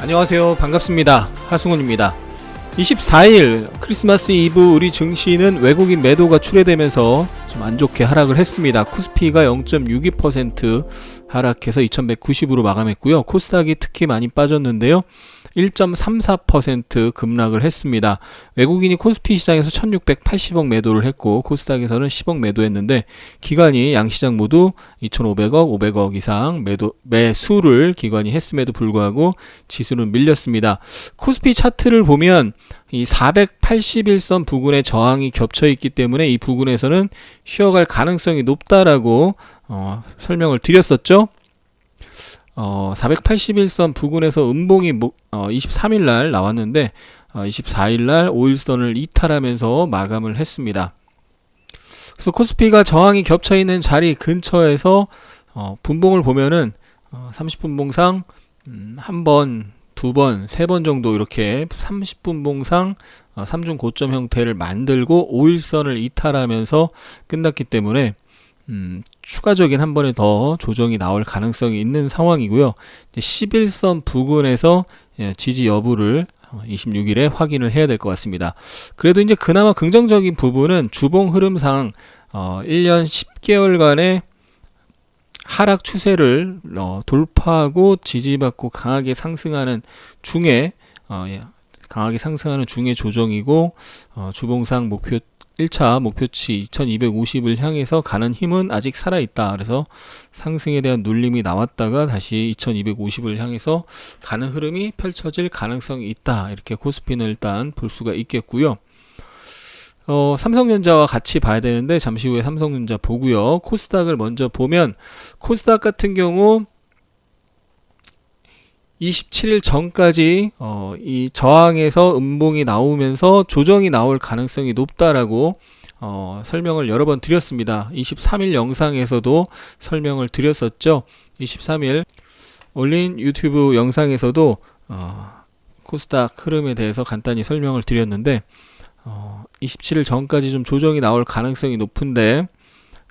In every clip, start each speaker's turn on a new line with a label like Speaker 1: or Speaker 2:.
Speaker 1: 안녕하세요. 반갑습니다. 하승훈입니다. 24일 크리스마스 이브 우리 증시는 외국인 매도가 출회되면서 좀 안좋게 하락을 했습니다. 코스피가 0.62% 하락해서 2190으로 마감했고요. 코스닥이 특히 많이 빠졌는데요. 1.34% 급락을 했습니다. 외국인이 코스피 시장에서 1680억 매도를 했고 코스닥에서는 10억 매도했는데 기관이 양시장 모두 2500억, 500억 이상 매수를 기관이 했음에도 불구하고 지수는 밀렸습니다. 코스피 차트를 보면 이 481선 부근에 저항이 겹쳐 있기 때문에 이 부근에서는 쉬어갈 가능성이 높다라고 설명을 드렸었죠. 481선 부근에서 음봉이 23일날 나왔는데 24일날 5일선을 이탈하면서 마감을 했습니다. 그래서 코스피가 저항이 겹쳐있는 자리 근처에서 분봉을 보면은 30분봉상 한 번, 두 번, 세 번 정도 이렇게 30분봉상 3중 고점 형태를 만들고 5일선을 이탈하면서 끝났기 때문에 추가적인 한 번에 더 조정이 나올 가능성이 있는 상황이고요. 11선 부근에서 지지 여부를 26일에 확인을 해야 될 것 같습니다. 그래도 이제 그나마 긍정적인 부분은 주봉 흐름상 1년 10개월간의 하락 추세를 돌파하고 지지받고 강하게 상승하는 중에 조정이고 주봉상 목표 1차 목표치 2250을 향해서 가는 힘은 아직 살아있다. 그래서 상승에 대한 눌림이 나왔다가 다시 2250을 향해서 가는 흐름이 펼쳐질 가능성이 있다. 이렇게 코스피는 일단 볼 수가 있겠고요. 삼성전자와 같이 봐야 되는데 잠시 후에 삼성전자 보고요. 코스닥을 먼저 보면 코스닥 같은 경우 27일 전까지 이 저항에서 음봉이 나오면서 조정이 나올 가능성이 높다라고 설명을 여러 번 드렸습니다. 23일 영상에서도 설명을 드렸었죠. 23일 올린 유튜브 영상에서도 코스닥 흐름에 대해서 간단히 설명을 드렸는데 27일 전까지 좀 조정이 나올 가능성이 높은데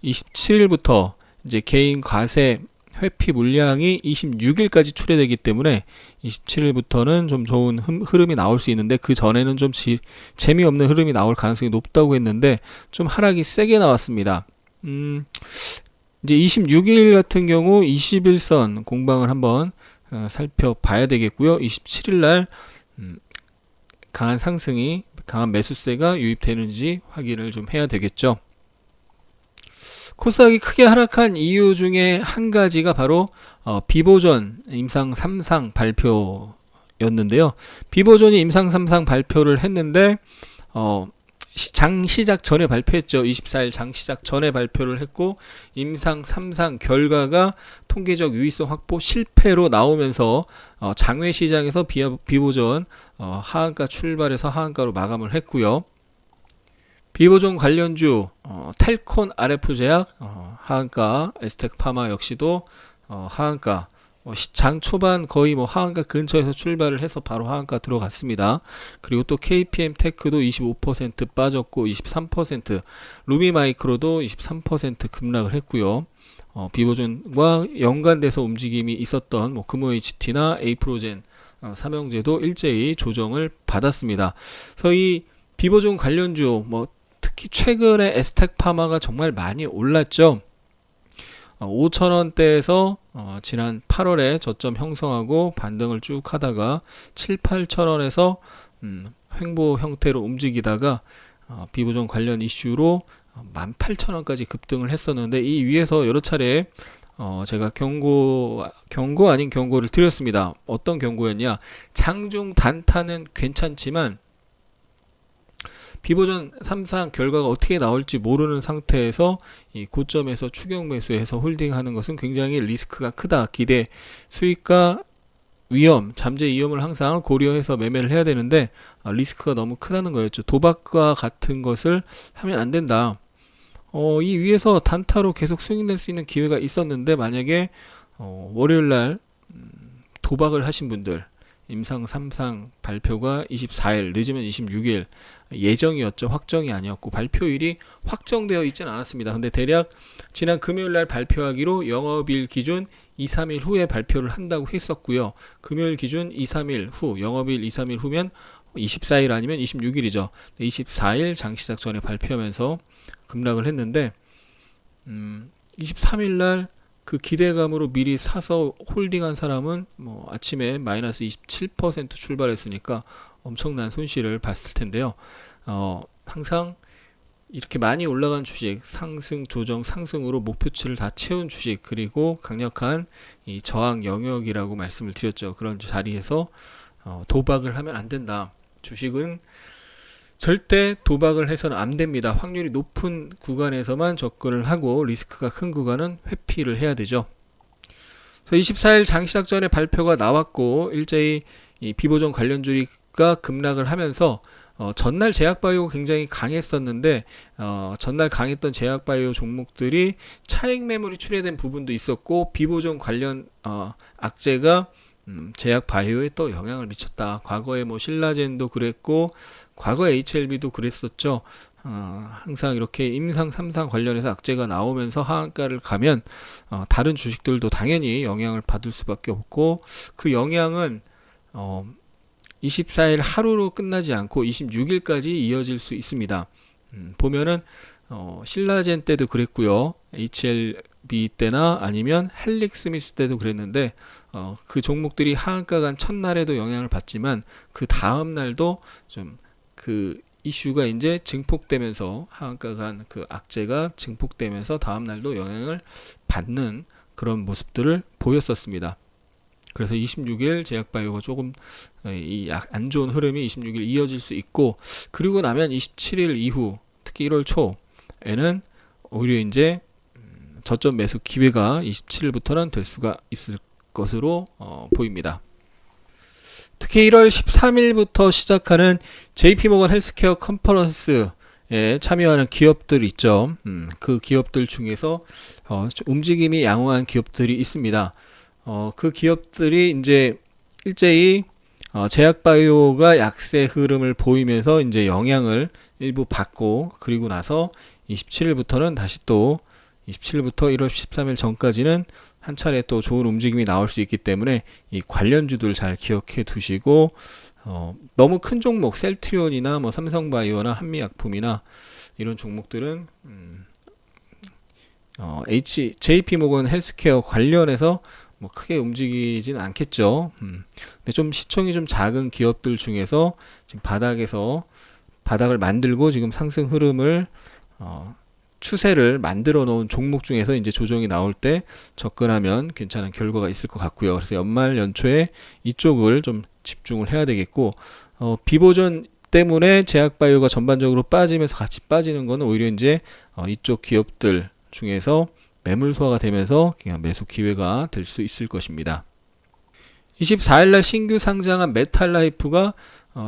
Speaker 1: 27일부터 이제 개인 과세 회피 물량이 26일까지 출회되기 때문에 27일부터는 좀 좋은 흐름이 나올 수 있는데 그 전에는 좀 재미없는 흐름이 나올 가능성이 높다고 했는데 좀 하락이 세게 나왔습니다. 이제 26일 같은 경우 21선 공방을 한번 살펴봐야 되겠고요. 27일날 강한 매수세가 유입되는지 확인을 좀 해야 되겠죠. 코스닥이 크게 하락한 이유 중에 한 가지가 바로 비보존 임상 3상 발표였는데요. 비보존이 임상 3상 발표를 했는데 장 시작 전에 발표했죠. 24일 장 시작 전에 발표를 했고 임상 3상 결과가 통계적 유의성 확보 실패로 나오면서 장외 시장에서 비보존 하한가 출발해서 하한가로 마감을 했고요. 비보존 관련주 텔콘 RF제약 하한가, 에스텍파마 역시도 하한가, 장 초반 거의 하한가 근처에서 출발을 해서 바로 하한가 들어갔습니다. 그리고 또 KPM테크도 25% 빠졌고 23%, 루미마이크로도 23% 급락을 했고요. 비보존과 연관돼서 움직임이 있었던 금호HT나 에이프로젠, 삼형제도 일제히 조정을 받았습니다. 그래서 이 비보존 관련주 특히 최근에 에스텍파마가 정말 많이 올랐죠. 5,000원대에서 지난 8월에 저점 형성하고 반등을 쭉 하다가 7, 8,000원에서 횡보 형태로 움직이다가 비보존 관련 이슈로 18,000원까지 급등을 했었는데 이 위에서 여러 차례 제가 경고 아닌 경고를 드렸습니다. 어떤 경고였냐? 장중 단타는 괜찮지만 비보존 3상 결과가 어떻게 나올지 모르는 상태에서 이 고점에서 추격 매수해서 홀딩하는 것은 굉장히 리스크가 크다. 기대 수익과 위험, 잠재 위험을 항상 고려해서 매매를 해야 되는데 리스크가 너무 크다는 거였죠. 도박과 같은 것을 하면 안 된다. 이 위에서 단타로 계속 수익낼 수 있는 기회가 있었는데 만약에 월요일날 도박을 하신 분들 임상 3상 발표가 24일 늦으면 26일 예정이었죠. 확정이 아니었고 발표일이 확정되어 있지는 않았습니다. 근데 대략 지난 금요일날 발표하기로 영업일 기준 2, 3일 후에 발표를 한다고 했었고요. 금요일 기준 2, 3일 후, 영업일 2, 3일 후면 24일 아니면 26일이죠. 24일 장시작 전에 발표하면서 급락을 했는데 23일 날 그 기대감으로 미리 사서 홀딩한 사람은 뭐 아침에 마이너스 27% 출발했으니까 엄청난 손실을 봤을 텐데요. 항상 이렇게 많이 올라간 주식, 상승, 조정, 상승으로 목표치를 다 채운 주식, 그리고 강력한 이 저항 영역이라고 말씀을 드렸죠. 그런 자리에서 도박을 하면 안 된다. 주식은 절대 도박을 해서는 안 됩니다. 확률이 높은 구간에서만 접근을 하고 리스크가 큰 구간은 회피를 해야 되죠. 그래서 24일 장시작 전에 발표가 나왔고 일제히 이 비보정 관련주가 급락을 하면서 전날 제약바이오가 굉장히 강했었는데 전날 강했던 제약바이오 종목들이 차익 매물이 출회된 부분도 있었고 비보정 관련 악재가 제약바이오에 또 영향을 미쳤다. 과거에 뭐 신라젠도 그랬고 과거에 HLB도 그랬었죠. 항상 이렇게 임상 3상 관련해서 악재가 나오면서 하한가를 가면 다른 주식들도 당연히 영향을 받을 수밖에 없고 그 영향은 24일 하루로 끝나지 않고 26일까지 이어질 수 있습니다. 보면은 신라젠 때도 그랬고요. HLB 때나 아니면 헬릭스미스 때도 그랬는데 그 종목들이 하한가 간 첫날에도 영향을 받지만 그 다음 날도 좀 그 이슈가 이제 증폭되면서 하한가 간 그 악재가 증폭되면서 다음 날도 영향을 받는 그런 모습들을 보였었습니다. 그래서 26일 제약바이오가 조금 이 안 좋은 흐름이 26일 이어질 수 있고 그리고 나면 27일 이후 특히 1월 초에는 오히려 이제 저점 매수 기회가 27일부터는 될 수가 있을 것으로 보입니다. 특히 1월 13일부터 시작하는 JP모건 헬스케어 컨퍼런스에 참여하는 기업들이 있죠. 그 기업들 중에서 움직임이 양호한 기업들이 있습니다. 그 기업들이 이제 일제히 제약바이오가 약세 흐름을 보이면서 이제 영향을 일부 받고 그리고 나서 27일부터는 다시 또 27일부터 1월 13일 전까지는 한 차례 또 좋은 움직임이 나올 수 있기 때문에 이 관련주들 잘 기억해 두시고 너무 큰 종목 셀트리온이나 뭐 삼성바이오나 한미약품이나 이런 종목들은 JP모건 헬스케어 관련해서 뭐 크게 움직이진 않겠죠. 근데 좀 시총이 좀 작은 기업들 중에서 지금 바닥을 만들고 지금 상승 흐름을 추세를 만들어 놓은 종목 중에서 이제 조정이 나올 때 접근하면 괜찮은 결과가 있을 것 같고요. 그래서 연말 연초에 이쪽을 좀 집중을 해야 되겠고 비보전 때문에 제약바이오가 전반적으로 빠지면서 같이 빠지는 거는 오히려 이제 이쪽 기업들 중에서 매물 소화가 되면서 그냥 매수 기회가 될 수 있을 것입니다. 24일날 신규 상장한 메탈라이프가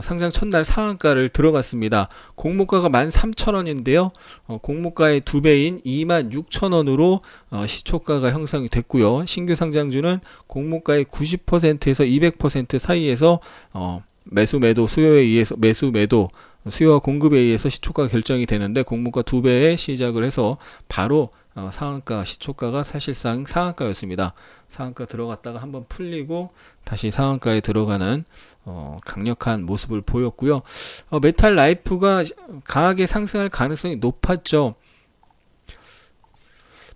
Speaker 1: 상장 첫날 상한가를 들어갔습니다. 공모가가 13,000원인데요. 공모가의 2배인 26,000원으로 시초가가 형성이 됐고요. 신규 상장주는 공모가의 90%에서 200% 사이에서 매수 매도 수요에 의해서 수요와 공급에 의해서 시초가가 결정이 되는데 공모가 2배에 시작을 해서 바로 상한가 시초가가 사실상 상한가였습니다. 상한가 들어갔다가 한번 풀리고 다시 상한가에 들어가는 강력한 모습을 보였고요. 메탈라이프가 강하게 상승할 가능성이 높았죠.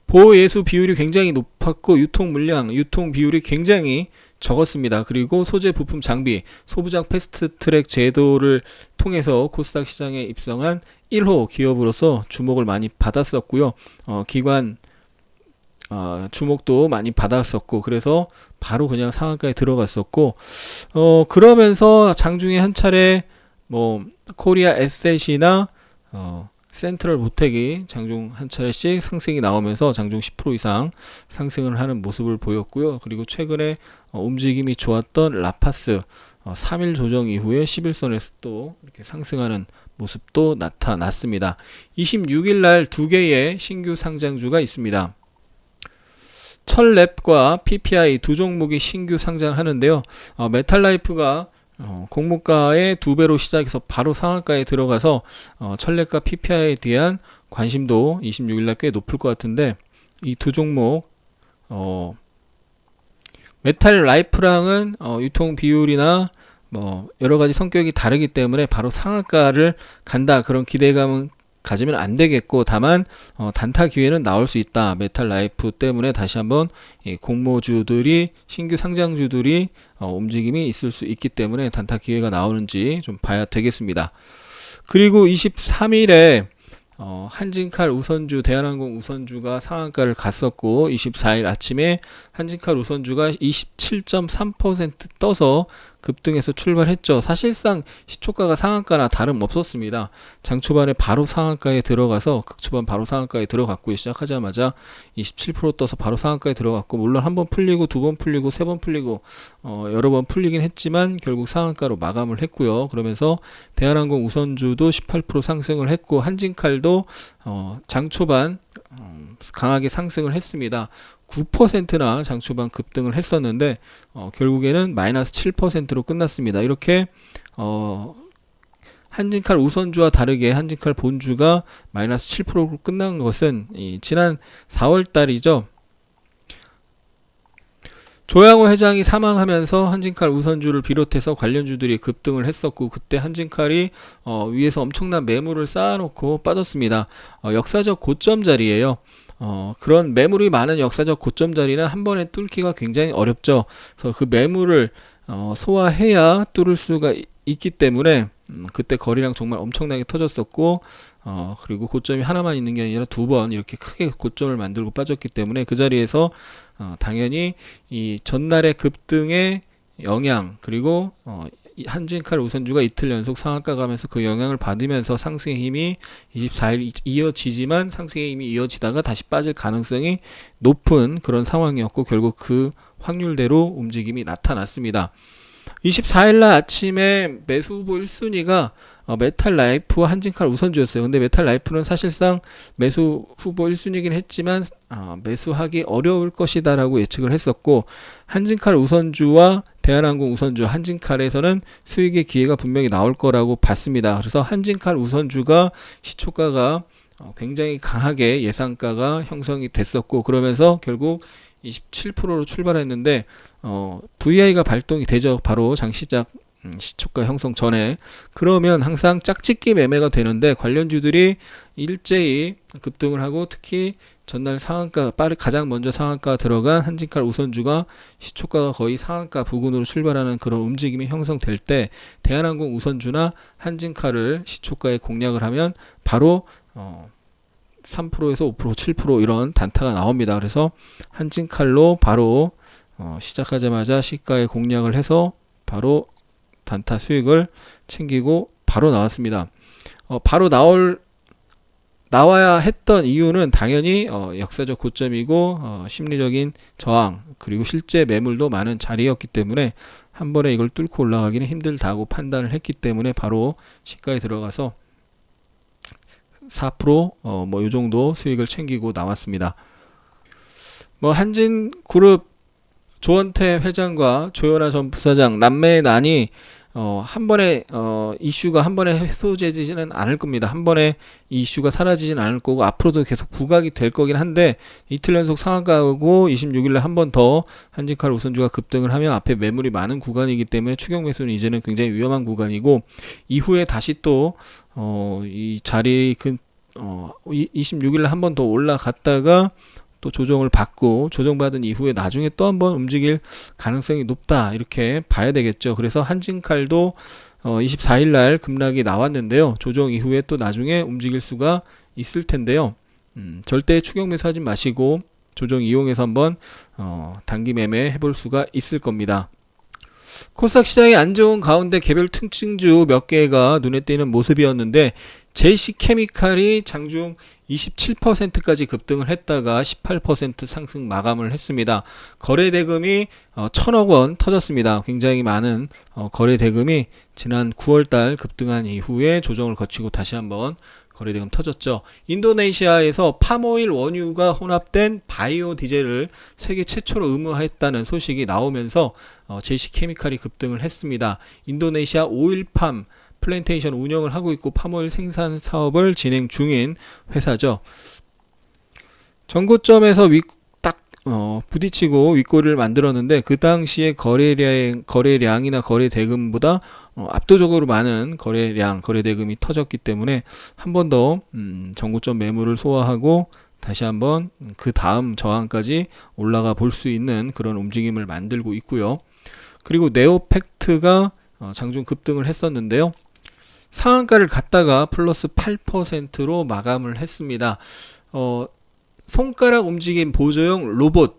Speaker 1: 보호예수 비율이 굉장히 높았고 유통 비율이 굉장히 적었습니다. 그리고 소재 부품 장비 소부장 패스트트랙 제도를 통해서 코스닥 시장에 입성한 1호 기업으로서 주목을 많이 받았었고요. 기관 주목도 많이 받았었고 그래서 바로 그냥 상한가에 들어갔었고 그러면서 장중에 한 차례 뭐 코리아 에셋이나 센트럴 보텍이 장중 한 차례씩 상승이 나오면서 장중 10% 이상 상승을 하는 모습을 보였고요. 그리고 최근에 움직임이 좋았던 라파스 3일 조정 이후에 11선에서 또 이렇게 상승하는 모습도 나타났습니다. 26일 날 2개의 신규 상장주가 있습니다. 철랩과 PPI 두 종목이 신규 상장하는데요. 메탈라이프가 공모가의 2배로 시작해서 바로 상한가에 들어가서 철랩과 PPI에 대한 관심도 26일날 꽤 높을 것 같은데 이 두 종목 메탈 라이프랑은 유통 비율이나 뭐 여러 가지 성격이 다르기 때문에 바로 상한가를 간다 그런 기대감은 가지면 안 되겠고, 다만 단타 기회는 나올 수 있다. 메탈 라이프 때문에 다시 한번 이 공모주들이, 신규 상장주들이 움직임이 있을 수 있기 때문에 단타 기회가 나오는지 좀 봐야 되겠습니다. 그리고 23일에 한진칼 우선주, 대한항공 우선주가 상한가를 갔었고, 24일 아침에 한진칼 우선주가 27.3% 떠서 급등해서 출발했죠. 사실상 시초가가 상한가나 다름없었습니다. 장 초반에 바로 상한가에 들어가서 극초반 바로 상한가에 들어갔고, 시작하자마자 27% 떠서 바로 상한가에 들어갔고, 물론 한 번 풀리고 두 번 풀리고 세 번 풀리고 여러 번 풀리긴 했지만 결국 상한가로 마감을 했고요. 그러면서 대한항공 우선주도 18% 상승을 했고, 한진칼도 장 초반 강하게 상승을 했습니다. 9%나 장초반 급등을 했었는데 결국에는 마이너스 7%로 끝났습니다. 이렇게 한진칼 우선주와 다르게 한진칼 본주가 마이너스 7%로 끝난 것은 지난 4월 달이죠. 조양호 회장이 사망하면서 한진칼 우선주를 비롯해서 관련주들이 급등을 했었고, 그때 한진칼이 위에서 엄청난 매물을 쌓아놓고 빠졌습니다. 역사적 고점 자리예요. 그런 매물이 많은 역사적 고점 자리는 한 번에 뚫기가 굉장히 어렵죠. 그래서 그 매물을 소화해야 뚫을 수가 있기 때문에 그때 거래량 정말 엄청나게 터졌었고, 그리고 고점이 하나만 있는 게 아니라 두 번 이렇게 크게 고점을 만들고 빠졌기 때문에 그 자리에서 당연히 이 전날의 급등의 영향, 그리고 한진칼 우선주가 이틀 연속 상한가 가면서 그 영향을 받으면서 상승의 힘이 24일 이어지지만, 상승의 힘이 이어지다가 다시 빠질 가능성이 높은 그런 상황이었고, 결국 그 확률대로 움직임이 나타났습니다. 24일날 아침에 매수 후보 1순위가 메탈 라이프와 한진칼 우선주였어요. 근데 메탈 라이프는 사실상 매수 후보 1순위긴 했지만 매수하기 어려울 것이다 라고 예측을 했었고, 한진칼 우선주와 대한항공 우선주, 한진칼에서는 수익의 기회가 분명히 나올 거라고 봤습니다. 그래서 한진칼 우선주가 시초가가 굉장히 강하게 예상가가 형성이 됐었고, 그러면서 결국 27%로 출발했는데 VI가 발동이 되죠. 바로 장시작 시초가 형성 전에. 그러면 항상 짝짓기 매매가 되는데 관련주들이 일제히 급등을 하고, 특히 전날 상한가 가장 먼저 상한가 들어간 한진칼 우선주가 시초가가 거의 상한가 부근으로 출발하는 그런 움직임이 형성될 때, 대한항공 우선주나 한진칼을 시초가에 공략을 하면 바로 3%에서 5%, 7% 이런 단타가 나옵니다. 그래서 한진칼로 바로 시작하자마자 시가에 공략을 해서 바로 단타 수익을 챙기고 바로 나왔습니다. 바로 나와야 했던 이유는 당연히 역사적 고점이고 심리적인 저항, 그리고 실제 매물도 많은 자리였기 때문에 한 번에 이걸 뚫고 올라가기는 힘들다고 판단을 했기 때문에 바로 시가에 들어가서 4% 뭐 요 정도 수익을 챙기고 나왔습니다. 뭐 한진그룹 조원태 회장과 조현아 전 부사장 남매의 난이 한 번에 이슈가 한 번에 해소되지는 않을 겁니다. 한 번에 이 이슈가 사라지진 않을 거고, 앞으로도 계속 부각이 될 거긴 한데, 이틀 연속 상한가고 26일에 한 번 더 한진칼 우선주가 급등을 하면 앞에 매물이 많은 구간이기 때문에 추격 매수는 이제는 굉장히 위험한 구간이고, 이후에 다시 또 이 자리 26일에 한 번 더 올라갔다가 또 조정을 받고, 조정받은 이후에 나중에 또 한번 움직일 가능성이 높다, 이렇게 봐야 되겠죠. 그래서 한진칼도 24일날 급락이 나왔는데요, 조정 이후에 또 나중에 움직일 수가 있을 텐데요, 절대 추격 매수하지 마시고 조정 이용해서 한번 단기 매매 해볼 수가 있을 겁니다. 코스닥 시장이 안 좋은 가운데 개별 특징주 몇 개가 눈에 띄는 모습이었는데, JC케미칼이 장중 27%까지 급등을 했다가 18% 상승 마감을 했습니다. 거래 대금이 1000억 원 터졌습니다. 굉장히 많은 거래 대금이 지난 9월달 급등한 이후에 조정을 거치고 다시 한번 거래 대금 터졌죠. 인도네시아에서 팜오일 원유가 혼합된 바이오 디젤을 세계 최초로 의무화했다는 소식이 나오면서 JC케미칼이 급등을 했습니다. 인도네시아 오일팜 플랜테이션 운영을 하고 있고 팜오일 생산 사업을 진행 중인 회사죠. 전고점에서 딱 부딪히고 윗꼬리를 만들었는데 그 당시에 거래량이나 거래 대금보다 압도적으로 많은 거래 대금이 터졌기 때문에 한 번 더 전고점 매물을 소화하고 다시 한번 그 다음 저항까지 올라가 볼 수 있는 그런 움직임을 만들고 있고요. 그리고 네오팩트가 장중 급등을 했었는데요. 상한가를 갔다가 플러스 8%로 마감을 했습니다. 손가락 움직임 보조용 로봇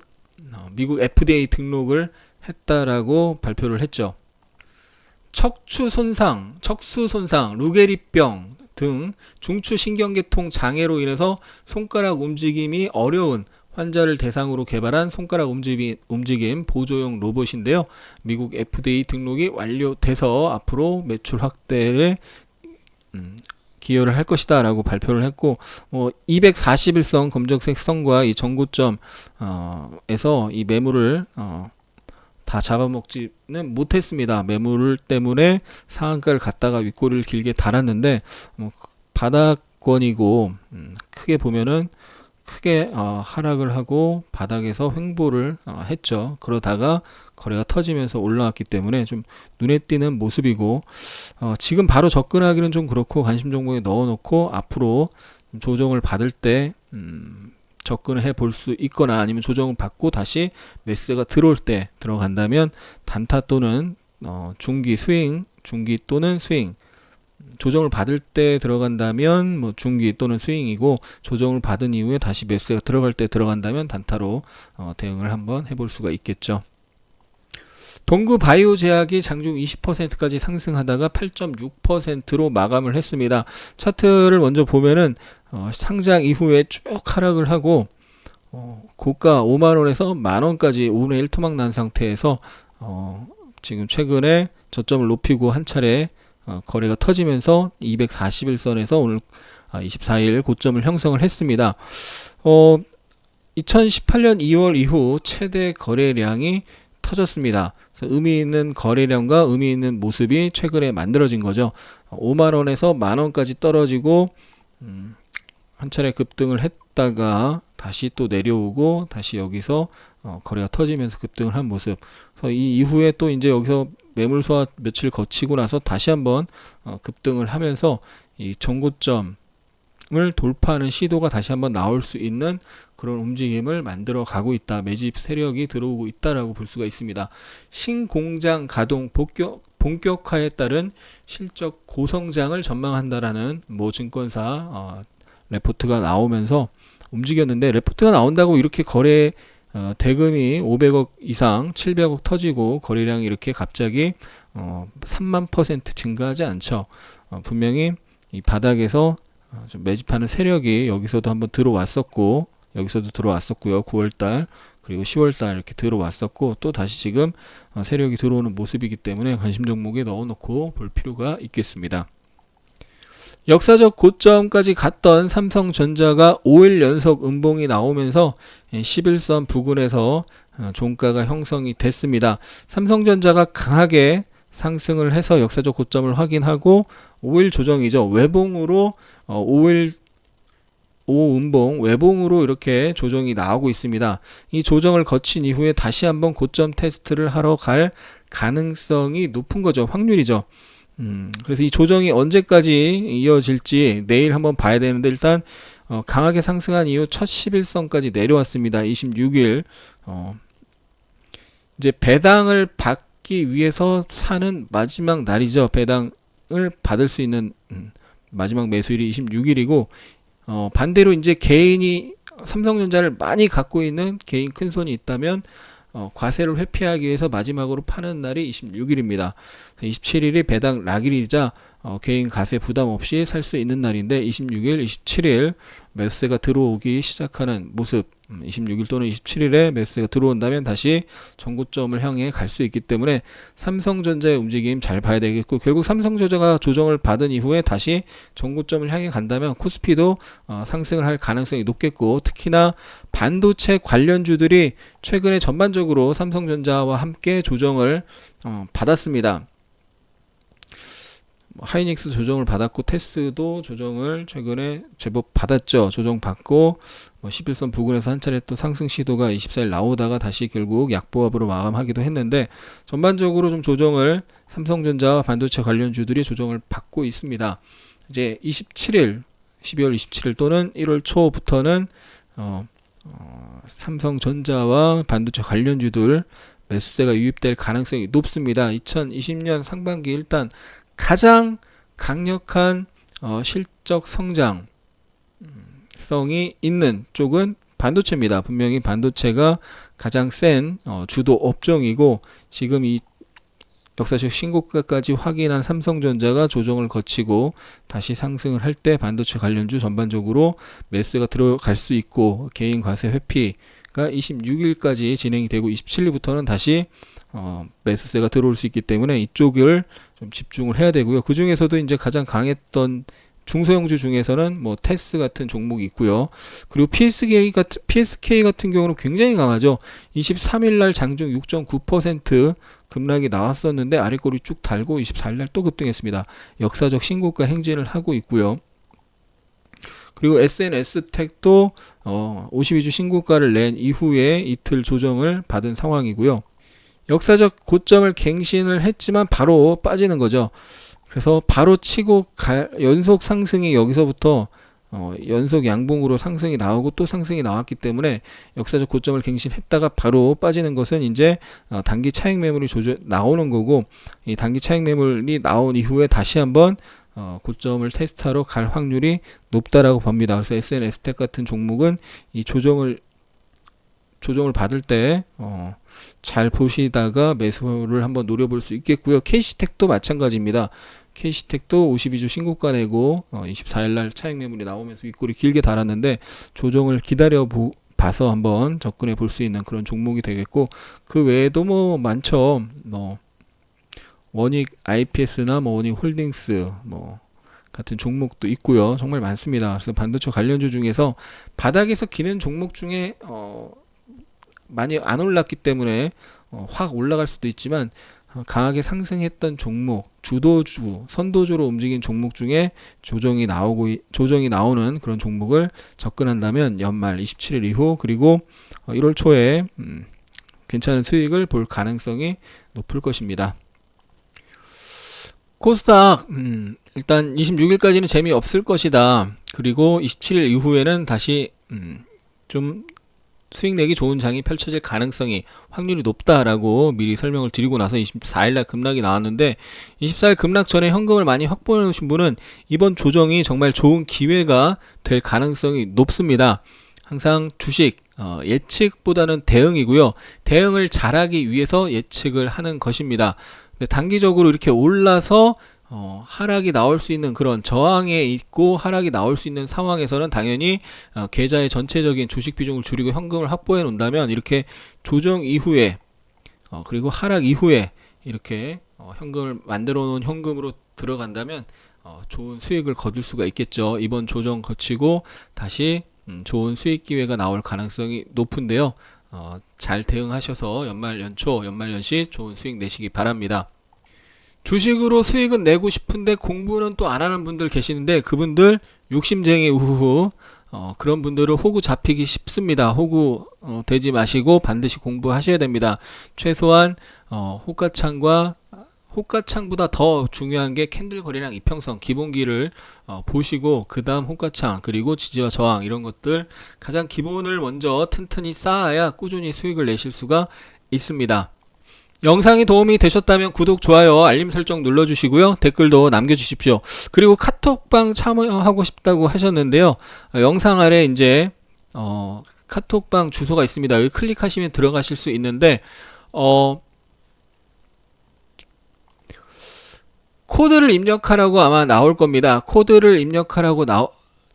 Speaker 1: 미국 FDA 등록을 했다라고 발표를 했죠. 척수 손상, 루게리병 등 중추신경계통 장애로 인해서 손가락 움직임이 어려운 환자를 대상으로 개발한 손가락 움직임 보조용 로봇인데요. 미국 FDA 등록이 완료돼서 앞으로 매출 확대에 기여를 할 것이다 라고 발표를 했고 241선 검정색 선과 이 전고점 에서 이 매물을 다 잡아먹지는 못했습니다. 매물 때문에 상한가를 갔다가 윗꼬리를 길게 달았는데 바닥권이고 크게 보면은 크게 하락을 하고 바닥에서 횡보를 했죠. 그러다가 거래가 터지면서 올라왔기 때문에 좀 눈에 띄는 모습이고 지금 바로 접근하기는 좀 그렇고 관심 종목에 넣어놓고 앞으로 조정을 받을 때 접근을 해 볼 수 있거나 아니면 조정을 받고 다시 매수가 들어올 때 들어간다면 단타 또는 중기 또는 스윙 조정을 받을 때 들어간다면 중기 또는 스윙이고 조정을 받은 이후에 다시 매수가 들어갈 때 들어간다면 단타로 대응을 한번 해볼 수가 있겠죠. 동구바이오제약이 장중 20%까지 상승하다가 8.6%로 마감을 했습니다. 차트를 먼저 보면은 상장 이후에 쭉 하락을 하고 고가 5만원에서 만원까지 5분의 1 토막 난 상태에서 지금 최근에 저점을 높이고 한 차례 거래가 터지면서 241선에서 오늘 24일 고점을 형성을 했습니다. 2018년 2월 이후 최대 거래량이 터졌습니다. 그래서 의미 있는 거래량과 의미 있는 모습이 최근에 만들어진 거죠. 5만원에서 만원까지 떨어지고 한 차례 급등을 했다가 다시 또 내려오고 다시 여기서 거래가 터지면서 급등을 한 모습. 그래서 이 이후에 또 이제 여기서 매물 소화 며칠 거치고 나서 다시 한번 급등을 하면서 이 전고점을 돌파하는 시도가 다시 한번 나올 수 있는 그런 움직임을 만들어 가고 있다. 매집 세력이 들어오고 있다라고 볼 수가 있습니다. 신공장 가동 본격화에 따른 실적 고성장을 전망한다라는 모 증권사 레포트가 나오면서 움직였는데 레포트가 나온다고 이렇게 거래 대금이 500억 이상 700억 터지고 거래량이 이렇게 갑자기 3만% 증가하지 않죠. 분명히 이 바닥에서 좀 매집하는 세력이 여기서도 한번 들어왔었고 여기서도 들어왔었고요. 9월달 그리고 10월달 이렇게 들어왔었고 또 다시 지금 세력이 들어오는 모습이기 때문에 관심 종목에 넣어놓고 볼 필요가 있겠습니다. 역사적 고점까지 갔던 삼성전자가 5일 연속 음봉이 나오면서 11선 부근에서 종가가 형성이 됐습니다. 삼성전자가 강하게 상승을 해서 역사적 고점을 확인하고 5일 조정이죠. 외봉으로 5일 5음봉 외봉으로 이렇게 조정이 나오고 있습니다. 이 조정을 거친 이후에 다시 한번 고점 테스트를 하러 갈 가능성이 높은 거죠. 확률이죠. 그래서 이 조정이 언제까지 이어질지 내일 한번 봐야 되는데 일단 강하게 상승한 이후 첫 11선까지 내려왔습니다. 26일 이제 배당을 받기 위해서 사는 마지막 날이죠. 배당을 받을 수 있는 마지막 매수일이 26일이고 반대로 이제 개인이 삼성전자를 많이 갖고 있는 개인 큰손이 있다면 과세를 회피하기 위해서 마지막으로 파는 날이 26일입니다. 27일이 배당 락일이자 개인 과세 부담 없이 살 수 있는 날인데 26일, 27일 매수세가 들어오기 시작하는 모습 26일 또는 27일에 매수세가 들어온다면 다시 전고점을 향해 갈 수 있기 때문에 삼성전자의 움직임 잘 봐야 되겠고 결국 삼성전자가 조정을 받은 이후에 다시 전고점을 향해 간다면 코스피도 상승을 할 가능성이 높겠고 특히나 반도체 관련주들이 최근에 전반적으로 삼성전자와 함께 조정을 받았습니다. 하이닉스 조정을 받았고 테스도 조정을 최근에 제법 받았죠. 조정 받고 11선 부근에서 한 차례 또 상승 시도가 24일 나오다가 다시 결국 약보합으로 마감하기도 했는데, 전반적으로 좀 조정을 삼성전자와 반도체 관련주들이 조정을 받고 있습니다. 이제 12월 27일 또는 1월 초부터는 삼성전자와 반도체 관련주들 매수세가 유입될 가능성이 높습니다. 2020년 상반기 일단 가장 강력한 실적 성장성이 있는 쪽은 반도체입니다. 분명히 반도체가 가장 센 주도 업종이고, 지금 이 역사적 신고가까지 확인한 삼성전자가 조정을 거치고 다시 상승을 할 때 반도체 관련주 전반적으로 매수가 들어갈 수 있고, 개인 과세 회피가 26일까지 진행이 되고 27일부터는 다시 매수세가 들어올 수 있기 때문에 이쪽을 좀 집중을 해야 되고요. 그 중에서도 이제 가장 강했던 중소형주 중에서는 뭐 테스 같은 종목이 있고요. 그리고 PSK 같은 경우는 굉장히 강하죠. 23일 날 장중 6.9% 급락이 나왔었는데 아래꼬리 쭉 달고 24일 날 또 급등했습니다. 역사적 신고가 행진을 하고 있고요. 그리고 SNS텍도 52주 신고가를 낸 이후에 이틀 조정을 받은 상황이고요. 역사적 고점을 갱신을 했지만 바로 빠지는 거죠. 그래서 바로 치고 연속 상승이 여기서부터 연속 양봉으로 상승이 나오고 또 상승이 나왔기 때문에 역사적 고점을 갱신했다가 바로 빠지는 것은 이제 단기 차익 매물이 나오는 거고, 이 단기 차익 매물이 나온 이후에 다시 한번 고점을 테스트하러 갈 확률이 높다라고 봅니다. 그래서 SNS텍 같은 종목은 이 조정을 받을 때 잘 보시다가 매수를 한번 노려볼 수 있겠고요. KC텍도 마찬가지입니다. KC텍도 52주 신고가 내고 24일날 차익 매물이 나오면서 윗골이 길게 달았는데 조정을 기다려 봐서 한번 접근해 볼 수 있는 그런 종목이 되겠고, 그 외에도 뭐 많죠. 원익 IPS나 원익 홀딩스 같은 종목도 있고요. 정말 많습니다. 그래서 반도체 관련주 중에서 바닥에서 기는 종목 중에 많이 안 올랐기 때문에 확 올라갈 수도 있지만, 강하게 상승했던 종목, 주도주, 선도주로 움직인 종목 중에 조정이 나오는 그런 종목을 접근한다면 연말 27일 이후 그리고 1월 초에 괜찮은 수익을 볼 가능성이 높을 것입니다. 코스닥 일단 26일까지는 재미없을 것이다. 그리고 27일 이후에는 다시 좀 수익 내기 좋은 장이 펼쳐질 가능성이 확률이 높다라고 미리 설명을 드리고 나서 24일날 급락이 나왔는데, 24일 급락 전에 현금을 많이 확보해 놓으신 분은 이번 조정이 정말 좋은 기회가 될 가능성이 높습니다. 항상 주식 예측보다는 대응이고요. 대응을 잘하기 위해서 예측을 하는 것입니다. 근데 단기적으로 이렇게 올라서 하락이 나올 수 있는 그런 저항에 있고 하락이 나올 수 있는 상황에서는 당연히 계좌의 전체적인 주식 비중을 줄이고 현금을 확보해 놓는다면, 이렇게 조정 이후에 그리고 하락 이후에 이렇게 현금을 만들어 놓은 현금으로 들어간다면 좋은 수익을 거둘 수가 있겠죠. 이번 조정 거치고 다시 좋은 수익 기회가 나올 가능성이 높은데요. 잘 대응하셔서 연말 연초, 연말 연시 좋은 수익 내시기 바랍니다. 주식으로 수익은 내고 싶은데 공부는 또 안 하는 분들 계시는데, 그분들 욕심쟁이 우후후 그런 분들은 호구 잡히기 쉽습니다. 호구 되지 마시고 반드시 공부하셔야 됩니다. 최소한 호가창보다 더 중요한 게 캔들 거래량 이평선 기본기를 보시고 그 다음 호가창 그리고 지지와 저항 이런 것들 가장 기본을 먼저 튼튼히 쌓아야 꾸준히 수익을 내실 수가 있습니다. 영상이 도움이 되셨다면 구독, 좋아요, 알림 설정 눌러주시고요. 댓글도 남겨주십시오. 그리고 카톡방 참여하고 싶다고 하셨는데요. 영상 아래 이제 카톡방 주소가 있습니다. 여기 클릭하시면 들어가실 수 있는데 코드를 입력하라고 아마 나올 겁니다. 코드를 입력하라고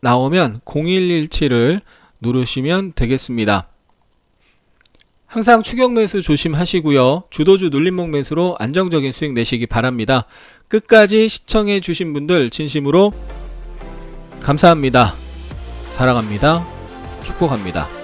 Speaker 1: 나오면 0117을 누르시면 되겠습니다. 항상 추격 매수 조심하시고요. 주도주 눌림목 매수로 안정적인 수익 내시기 바랍니다. 끝까지 시청해 주신 분들 진심으로 감사합니다. 사랑합니다. 축복합니다.